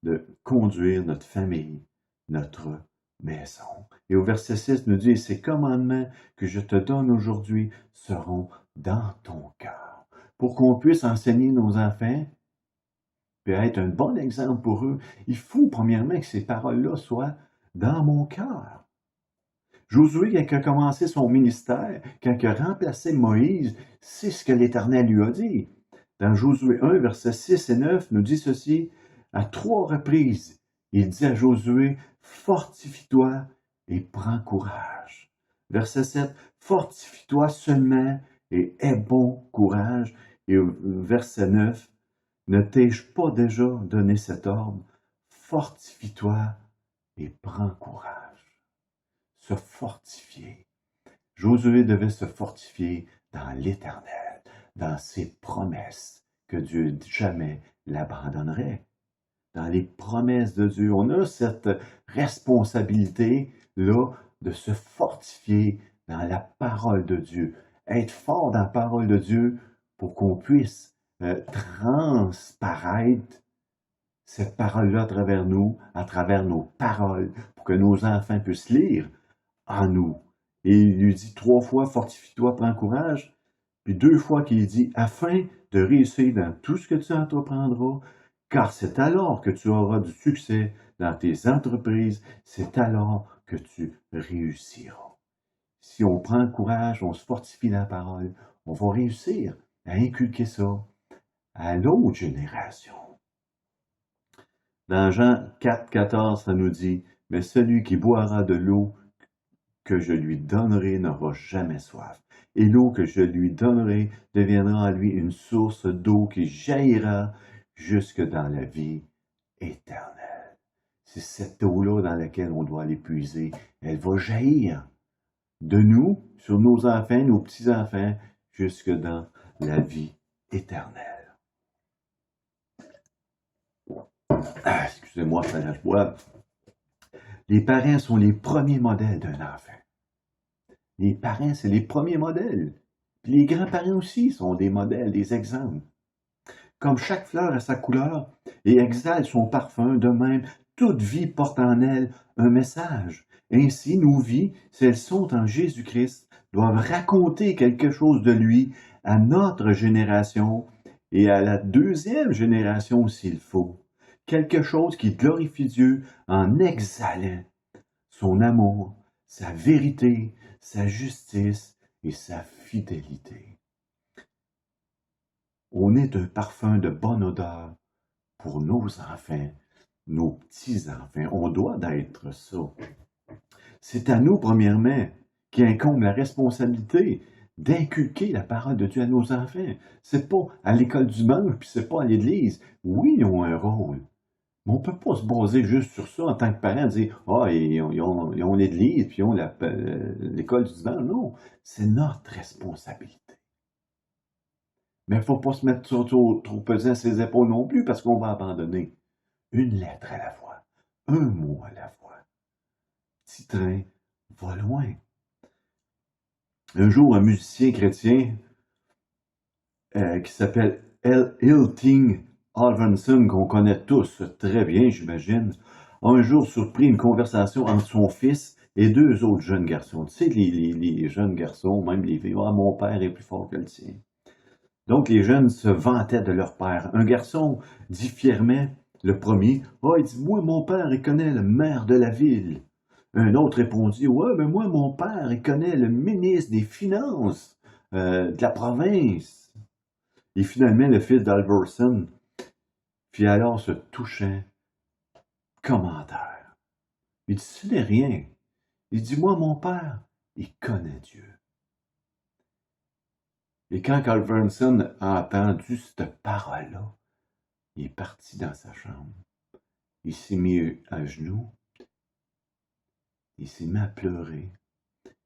de conduire notre famille, notre maison. Et au verset 6 nous dit, ces commandements que je te donne aujourd'hui seront dans ton cœur. Pour qu'on puisse enseigner nos enfants, puis être un bon exemple pour eux, il faut premièrement que ces paroles-là soient dans mon cœur. Josué, quand il a commencé son ministère, quand il a remplacé Moïse, c'est ce que l'Éternel lui a dit. Dans Josué 1, versets 6 et 9, nous dit ceci, à 3 reprises, il dit à Josué, fortifie-toi et prends courage. Verset 7, fortifie-toi seulement et aie bon courage. Et au verset 9, ne t'ai-je pas déjà donné cet ordre? Fortifie-toi et prends courage. Se fortifier. Josué devait se fortifier dans l'Éternel, dans ses promesses, que Dieu jamais l'abandonnerait. Dans les promesses de Dieu, on a cette responsabilité-là de se fortifier dans la parole de Dieu. Être fort dans la parole de Dieu pour qu'on puisse transparaître cette parole-là à travers nous, à travers nos paroles, pour que nos enfants puissent lire en nous. Et il lui dit 3 fois, fortifie-toi, prends courage. Puis 2 fois qu'il dit, afin de réussir dans tout ce que tu entreprendras, car c'est alors que tu auras du succès dans tes entreprises, c'est alors que tu réussiras. Si on prend courage, on se fortifie dans la parole, on va réussir à inculquer ça à l'autre génération. Dans Jean 4, 14, ça nous dit, mais celui qui boira de l'eau que je lui donnerai n'aura jamais soif. Et l'eau que je lui donnerai deviendra en lui une source d'eau qui jaillira jusque dans la vie éternelle. C'est cette eau-là dans laquelle on doit aller puiser. Elle va jaillir de nous, sur nos enfants, nos petits-enfants, jusque dans la vie éternelle. Ah, excusez-moi, ça lâche boire. Les parents sont les premiers modèles d'un enfant. Les parents, c'est les premiers modèles. Puis les grands-parents aussi sont des modèles, des exemples. Comme chaque fleur a sa couleur et exhale son parfum, de même, toute vie porte en elle un message. Ainsi, nos vies, si elles sont en Jésus-Christ, doivent raconter quelque chose de lui à notre génération et à la deuxième génération s'il faut. Quelque chose qui glorifie Dieu en exhalant son amour, sa vérité, sa justice et sa fidélité. On est un parfum de bonne odeur pour nos enfants, nos petits-enfants. On doit être ça. C'est à nous, premièrement, qui incombe la responsabilité d'inculquer la parole de Dieu à nos enfants. C'est pas à l'école du dimanche, puis c'est pas à l'église. Oui, ils ont un rôle. Mais on ne peut pas se baser juste sur ça en tant que parent, dire ah, ils ont l'église, puis ils ont l'école du dimanche. Non, c'est notre responsabilité. Mais il ne faut pas se mettre trop pesant à ses épaules non plus, parce qu'on va abandonner. Une lettre à la fois, un mot à la fois. Petit train va loin. Un jour, un musicien chrétien qui s'appelle Hilting Alvanson, qu'on connaît tous très bien, j'imagine, a un jour surpris une conversation entre son fils et deux autres jeunes garçons. Tu sais, les jeunes garçons, même les filles, ah, mon père est plus fort que le tien. Donc, les jeunes se vantaient de leur père. Un garçon dit fièrement, le premier, il dit, moi, mon père, il connaît le maire de la ville. Un autre répondit, ouais, mais moi, mon père, il connaît le ministre des Finances de la province. Et finalement, le fils d'Alverson fit alors ce touchant commentaire. Il dit, ce n'est rien. Il dit, moi, mon père, il connaît Dieu. Et quand Alverson a entendu cette parole-là, il est parti dans sa chambre. Il s'est mis à genoux. Il s'est mis à pleurer.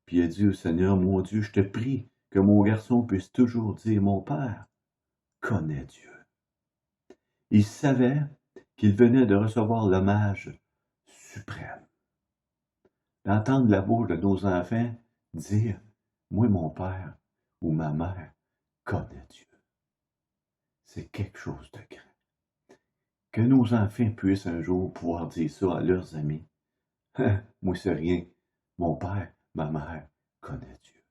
Puis il a dit au Seigneur, mon Dieu, je te prie que mon garçon puisse toujours dire, mon père connaît Dieu. Il savait qu'il venait de recevoir l'hommage suprême. D'entendre la bouche de nos enfants dire, moi, mon père ou ma mère connaît Dieu. C'est quelque chose de grand. Que nos enfants puissent un jour pouvoir dire ça à leurs amis. Moi, c'est rien. Mon père, ma mère connaît Dieu.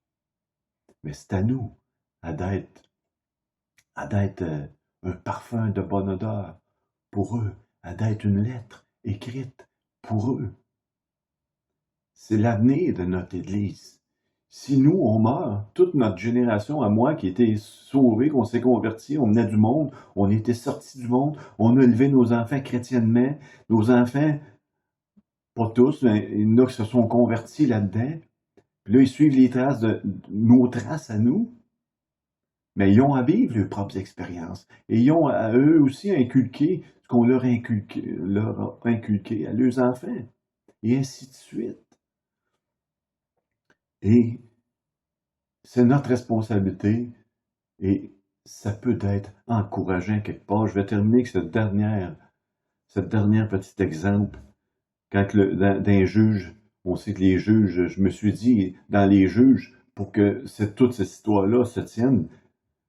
Mais c'est à nous d'être un parfum de bonne odeur pour eux, d'être une lettre écrite pour eux. C'est l'avenir de notre Église. Si nous, on meurt, toute notre génération à moi qui était sauvée, qu'on s'est converti, on venait du monde, on était sortis du monde, on a élevé nos enfants chrétiennement, nos enfants, pas tous, mais il y en a qui se sont convertis là-dedans, puis là, ils suivent les traces nos traces à nous, mais ils ont à vivre leurs propres expériences. Et ils ont à eux aussi inculqué ce qu'on leur a inculqué à leurs enfants, et ainsi de suite. Et c'est notre responsabilité et ça peut être encourageant quelque part. Je vais terminer avec cette dernière petit exemple. Quand dans les juges, on sait que les juges, je me suis dit, dans les juges, pour que toute cette histoire-là se tienne,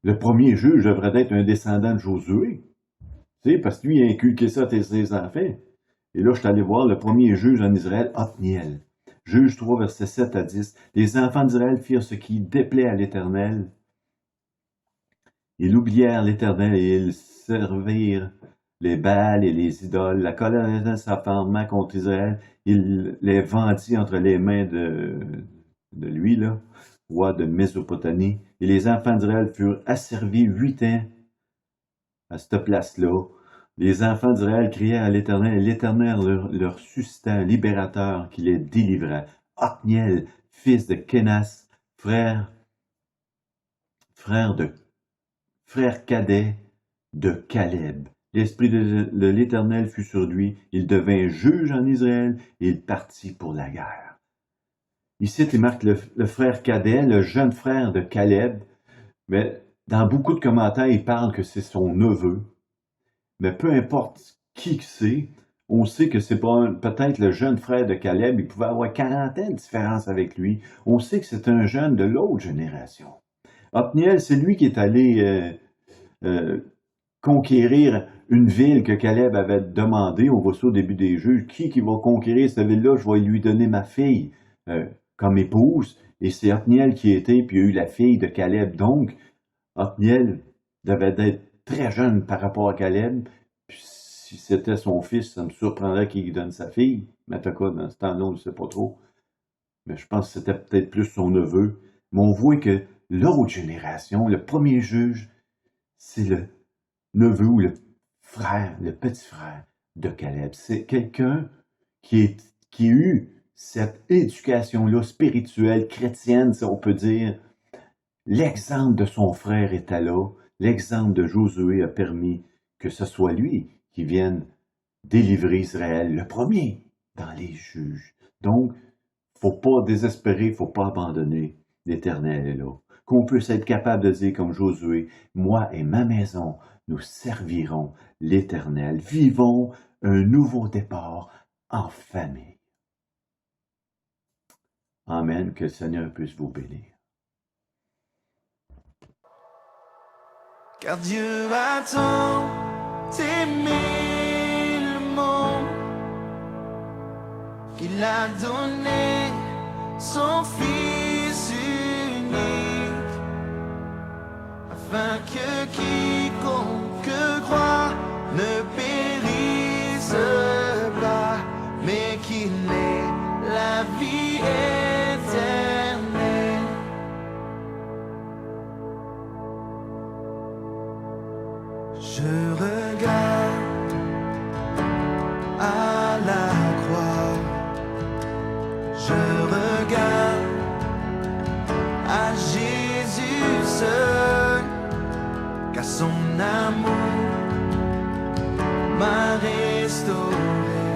le premier juge devrait être un descendant de Josué. Tu sais, parce que lui, il a inculqué ça à ses enfants. Et là, je suis allé voir le premier juge en Israël, Othniel. Juge 3, versets 7 à 10. Les enfants d'Israël firent ce qui déplaît à l'Éternel. Ils oublièrent l'Éternel et ils servirent les Baals et les idoles. La colère de l'Éternel s'enflamma contre Israël. Il les vendit entre les mains de lui, là, roi de Mésopotamie. Et les enfants d'Israël furent asservis 8 ans à cette place-là. Les enfants d'Israël crièrent à l'Éternel, et l'Éternel leur suscita un libérateur qui les délivra. Othniel, fils de Kénas, frère cadet de Caleb. L'esprit de l'Éternel fut sur lui, il devint juge en Israël, et il partit pour la guerre. Ici, il marque le frère cadet, le jeune frère de Caleb, mais dans beaucoup de commentaires, il parle que c'est son neveu. Mais peu importe qui c'est, on sait que c'est peut-être le jeune frère de Caleb, il pouvait avoir 40 ans de différence avec lui. On sait que c'est un jeune de l'autre génération. Othniel, c'est lui qui est allé conquérir une ville que Caleb avait demandé. On voit ça au début des juges. Qui va conquérir cette ville-là? Je vais lui donner ma fille comme épouse. Et c'est Othniel qui était, puis il y a eu la fille de Caleb. Donc, Othniel devait être très jeune par rapport à Caleb. Puis si c'était son fils, ça me surprendrait qu'il lui donne sa fille. Mais en tout cas, dans ce temps-là, on ne sait pas trop. Mais je pense que c'était peut-être plus son neveu. Mais on voit que l'autre génération, le premier juge, c'est le neveu ou le frère, le petit frère de Caleb. C'est quelqu'un qui a eu cette éducation-là spirituelle, chrétienne, si on peut dire, l'exemple de son frère était là, l'exemple de Josué a permis que ce soit lui qui vienne délivrer Israël, le premier dans les juges. Donc, faut pas désespérer, faut pas abandonner. L'Éternel est là. Qu'on puisse être capable de dire comme Josué, moi et ma maison, nous servirons l'Éternel. Vivons un nouveau départ en famille. Amen. Que le Seigneur puisse vous bénir. Car Dieu a tant aimé le monde qu'il a donné son Fils unique, afin que quiconque croit ne périsse pas, mais qu'il ait la vie éternelle. Je regarde à la croix, je regarde à Jésus seul, car son amour m'a restauré,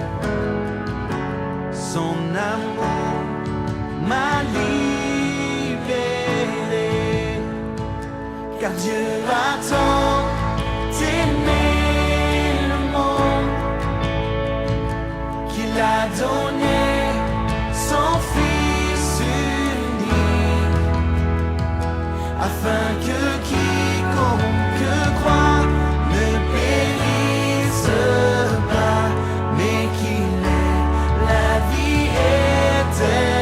son amour m'a libéré, car Dieu a tant aimé le monde qu'il a donné son Fils unique, afin que quiconque croit ne périsse pas, mais qu'il ait la vie éternelle.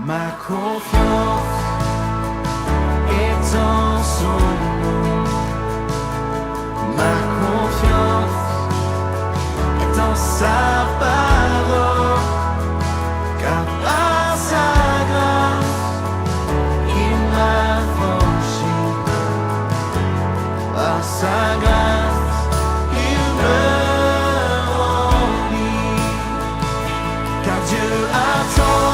Ma confiance est en son nom, ma confiance est en sa parole, car par sa grâce il m'a franchi, par sa grâce il me remplit, car Dieu a tant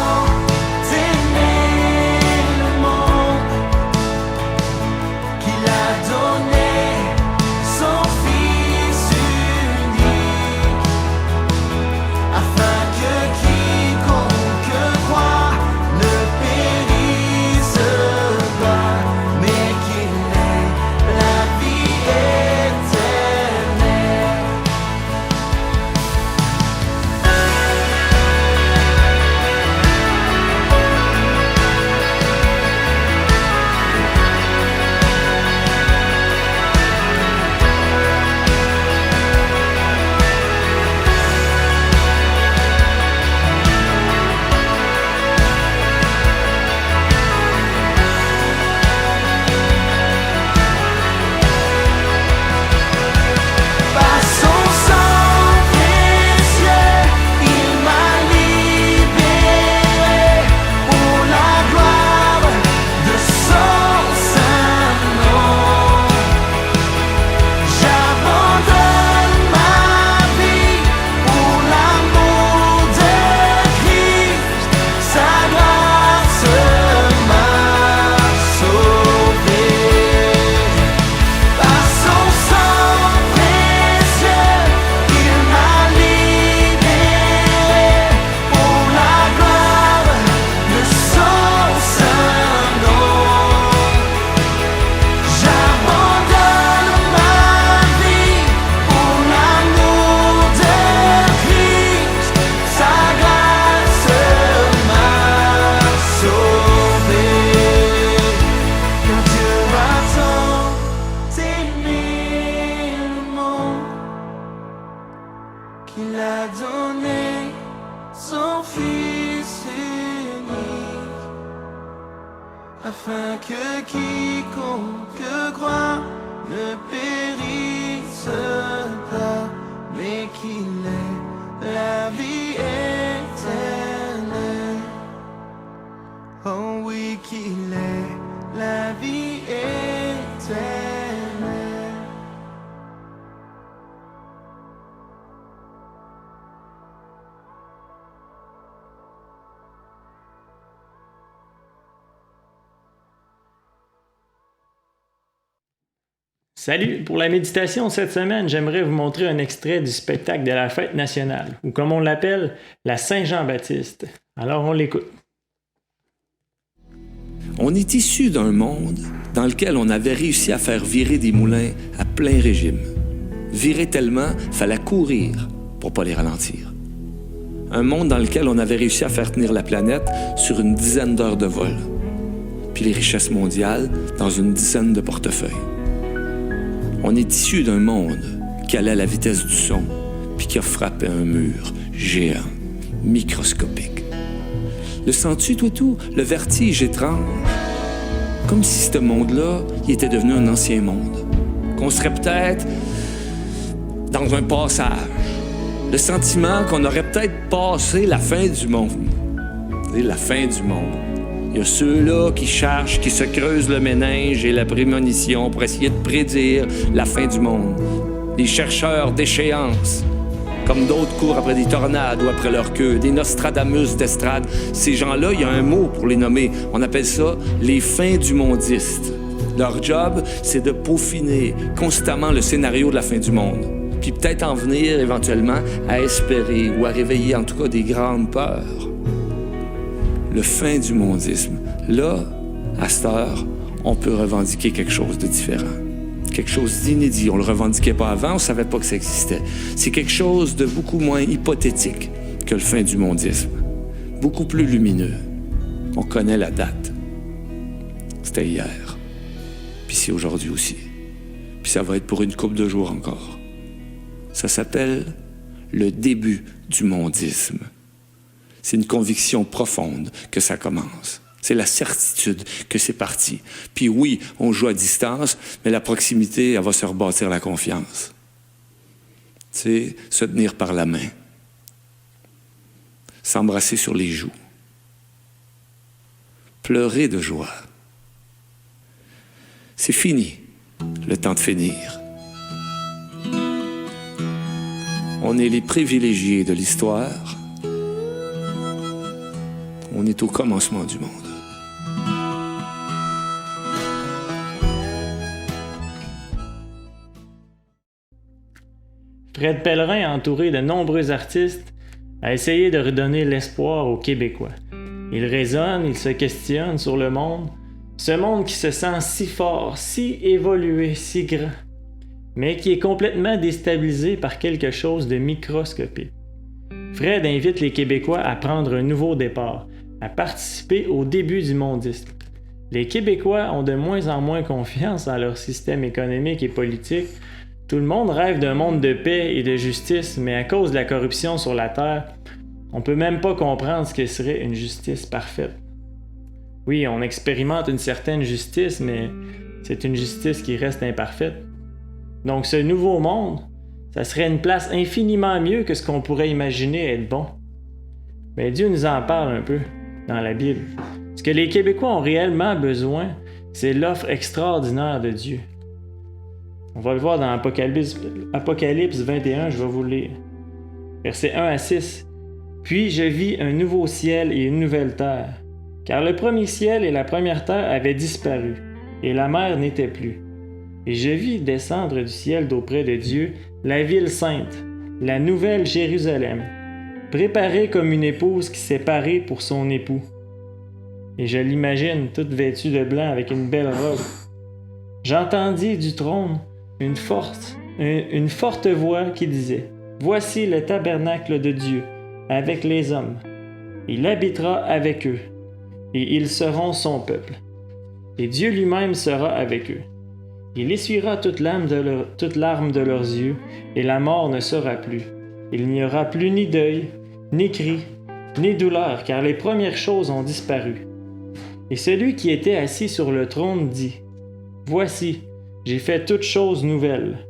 qu'il a donné son Fils unique, afin que quiconque croit ne périsse pas, mais qu'il ait la vie éternelle. Oh oui, qu'il ait la vie éternelle. Salut! Pour la méditation cette semaine, j'aimerais vous montrer un extrait du spectacle de la fête nationale, ou comme on l'appelle, la Saint-Jean-Baptiste. Alors on l'écoute. On est issu d'un monde dans lequel on avait réussi à faire virer des moulins à plein régime. Virer tellement, fallait courir pour pas les ralentir. Un monde dans lequel on avait réussi à faire tenir la planète sur une dizaine d'heures de vol. Puis les richesses mondiales dans une dizaine de portefeuilles. On est issu d'un monde qui allait à la vitesse du son, puis qui a frappé un mur géant, microscopique. Le sens-tu, toi, tout? Le vertige étrange? Comme si ce monde-là, il était devenu un ancien monde. Qu'on serait peut-être dans un passage. Le sentiment qu'on aurait peut-être passé la fin du monde. La fin du monde. Il y a ceux-là qui cherchent, qui se creusent le méninge et la prémonition pour essayer de prédire la fin du monde. Des chercheurs d'échéance, comme d'autres courent après des tornades ou après leur queue, des Nostradamus d'estrade. Ces gens-là, il y a un mot pour les nommer. On appelle ça les fins du mondistes. Leur job, c'est de peaufiner constamment le scénario de la fin du monde. Puis peut-être en venir éventuellement à espérer ou à réveiller en tout cas des grandes peurs. Le fin du mondisme. Là, à cette heure, on peut revendiquer quelque chose de différent. Quelque chose d'inédit. On le revendiquait pas avant, on savait pas que ça existait. C'est quelque chose de beaucoup moins hypothétique que le fin du mondisme. Beaucoup plus lumineux. On connaît la date. C'était hier. Puis c'est aujourd'hui aussi. Puis ça va être pour une couple de jours encore. Ça s'appelle le début du mondisme. C'est une conviction profonde que ça commence. C'est la certitude que c'est parti. Puis oui, on joue à distance, mais la proximité, elle va se rebâtir la confiance. Tu sais, se tenir par la main. S'embrasser sur les joues. Pleurer de joie. C'est fini, le temps de finir. On est les privilégiés de l'histoire. On est au commencement du monde. Fred Pellerin, entouré de nombreux artistes, a essayé de redonner l'espoir aux Québécois. Il raisonne, il se questionne sur le monde, ce monde qui se sent si fort, si évolué, si grand, mais qui est complètement déstabilisé par quelque chose de microscopique. Fred invite les Québécois à prendre un nouveau départ, à participer au début du mondisme. Les Québécois ont de moins en moins confiance dans leur système économique et politique. Tout le monde rêve d'un monde de paix et de justice, mais à cause de la corruption sur la Terre, on peut même pas comprendre ce que serait une justice parfaite. Oui, on expérimente une certaine justice, mais c'est une justice qui reste imparfaite. Donc ce nouveau monde, ça serait une place infiniment mieux que ce qu'on pourrait imaginer être bon. Mais Dieu nous en parle un peu dans la Bible. Ce que les Québécois ont réellement besoin, c'est l'offre extraordinaire de Dieu. On va le voir dans Apocalypse 21, je vais vous le lire. Versets 1 à 6. « Puis je vis un nouveau ciel et une nouvelle terre, car le premier ciel et la première terre avaient disparu, et la mer n'était plus. Et je vis descendre du ciel d'auprès de Dieu la ville sainte, la nouvelle Jérusalem, préparée comme une épouse qui s'est parée pour son époux. Et je l'imagine toute vêtue de blanc avec une belle robe. J'entendis du trône une forte voix qui disait « Voici le tabernacle de Dieu avec les hommes. Il habitera avec eux, et ils seront son peuple. Et Dieu lui-même sera avec eux. Il essuiera toute larme de leurs yeux, et la mort ne sera plus. Il n'y aura plus ni deuil, ni cri, ni douleur, car les premières choses ont disparu. Et celui qui était assis sur le trône dit, « Voici, j'ai fait toutes choses nouvelles. »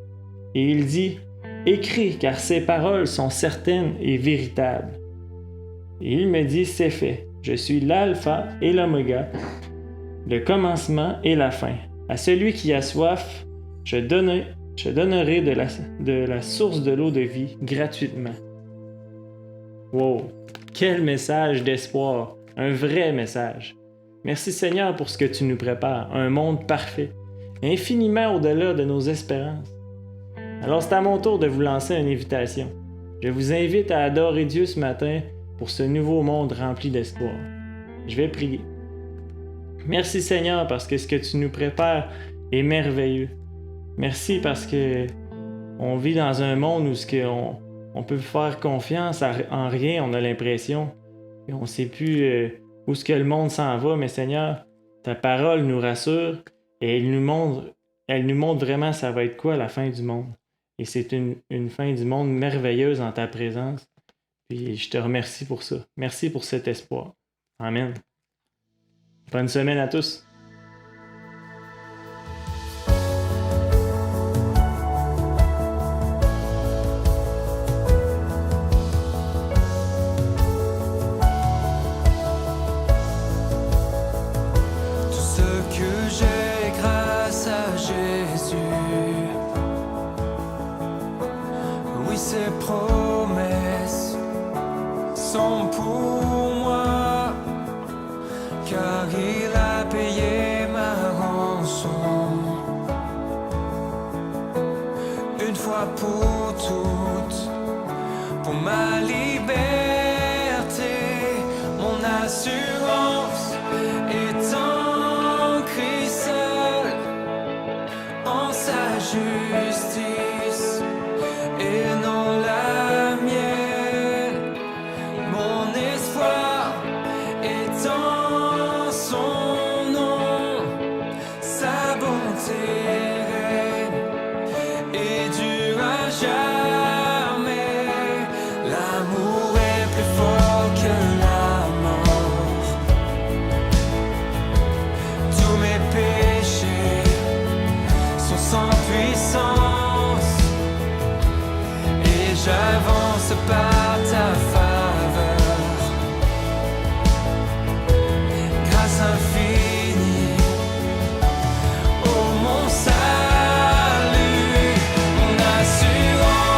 Et il dit, « Écris, car ces paroles sont certaines et véritables. » Et il me dit, « C'est fait, je suis l'alpha et l'oméga, le commencement et la fin. À celui qui a soif, je donnerai de la source de l'eau de vie gratuitement. » Wow! Quel message d'espoir! Un vrai message! Merci Seigneur pour ce que tu nous prépares, un monde parfait. infiniment au-delà de nos espérances. Alors c'est à mon tour de vous lancer une invitation. Je vous invite à adorer Dieu ce matin pour ce nouveau monde rempli d'espoir. Je vais prier. Merci Seigneur parce que ce que tu nous prépares est merveilleux. Merci parce que on vit dans un monde où on peut faire confiance en rien, on a l'impression. Et on ne sait plus où ce que le monde s'en va, mais Seigneur, ta parole nous rassure et elle nous montre vraiment ça va être quoi la fin du monde. Et c'est une fin du monde merveilleuse en ta présence. Puis je te remercie pour ça. Merci pour cet espoir. Amen. Bonne semaine à tous. Tout ce que j'ai grâce à Jésus. Oui, ses promesses sont pour moi, car il a payé ma rançon. Une fois pour toutes, pour ma liberté, mon assurance est en Christ seul, en sa justice et non la mienne. Mon espoir est en son nom, sa bonté règne et dure à jamais. L'amour est plus fort que la mort. Tous mes péchés sont sans puissance et j'avance par ta faveur. Grâce infinie, oh mon salut, mon assurance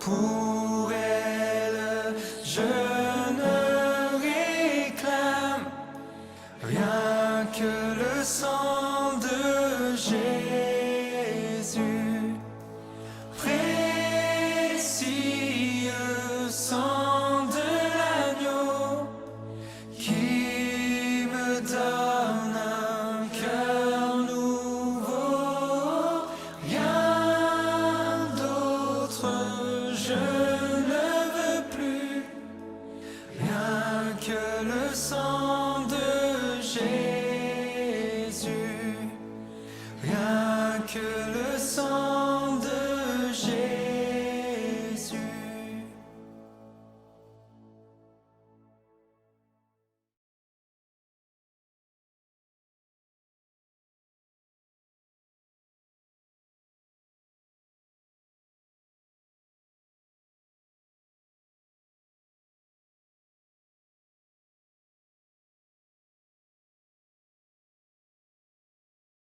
pour elle, je ne réclame rien que le sang de Jésus. Précieux sang de l'agneau qui me donne un cœur nouveau. Rien d'autre je